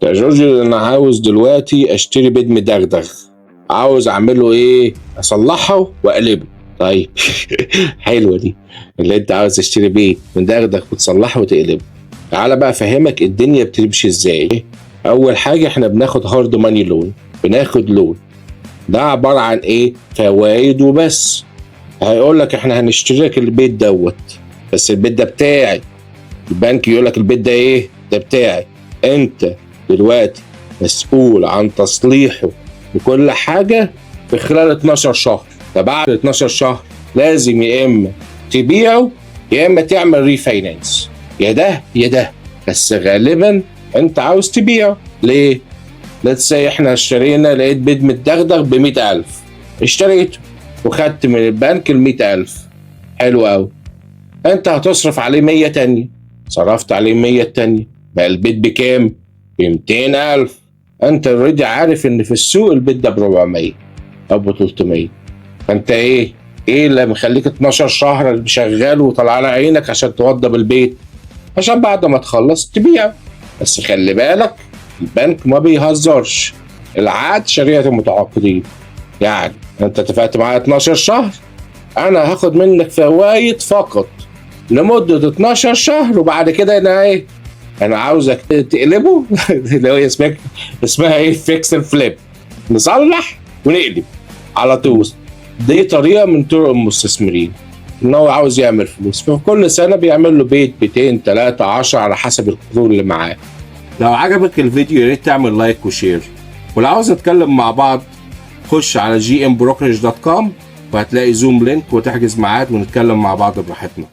يا جورج انا عاوز دلوقتي اشتري بيض مدغدغ، عاوز اعمله ايه؟ اصلحه واقلبه. طيب حلوه دي، اللي انت عاوز تشتري بيض مدغدغ وتصلحه وتقلبه. تعالى بقى افهمك الدنيا بتمشي ازاي. اول حاجه احنا بناخد هارد ماني لون، بناخد لون ده عباره عن ايه؟ فوايد وبس. هيقول لك احنا هنشتري لك البيت دوت، بس البيت ده بتاعي. البنك يقول لك البيت ده ايه؟ ده بتاعي. انت دلوقتي مسؤول عن تصليحه وكل حاجه في خلال 12 شهر. فبعد 12 شهر لازم يا اما تبيعه يا اما تعمل ريفاينانس، يا ده يا ده. بس غالبا انت عاوز تبيعه. ليه؟ ليتس سي احنا اشترينا، لقيت بيض متدغدغ ب 100,000، اشتريته وخدت من البنك ال 100,000. حلو قوي. انت هتصرف عليه 100 تانية، صرفت عليه 100 تانية، بقى البيت بكام؟ ب 200,000. انت اوريدي عارف ان في السوق البيت ده ب 400 او ب 300. فانت ايه اللي مخليك 12 شهر شغال وطلع على عينك عشان توضب البيت؟ عشان بعد ما تخلص تبيع. بس خلي بالك البنك ما بيهزرش، العقد شريعة المتعاقدين. يعني انت اتفقت معايا 12 شهر، انا هاخد منك فوايد فقط لمدة 12 شهر، وبعد كده انا عاوزك تقلبه اللي هو اسمها ايه؟ فيكس فليب. نصلح ونقلب على طول. دي طريقة من طرق المستثمرين ان هو عاوز يعمل فلوس، فكل سنة بيعمل له بيت 200 3 10 على حسب القروض اللي معاه. لو عجبك الفيديو يا ريت تعمل لايك وشير، ولو عاوز نتكلم مع بعض خش على gmbrokerage.com وهتلاقي زوم لينك وتحجز ميعاد ونتكلم مع بعض براحتنا.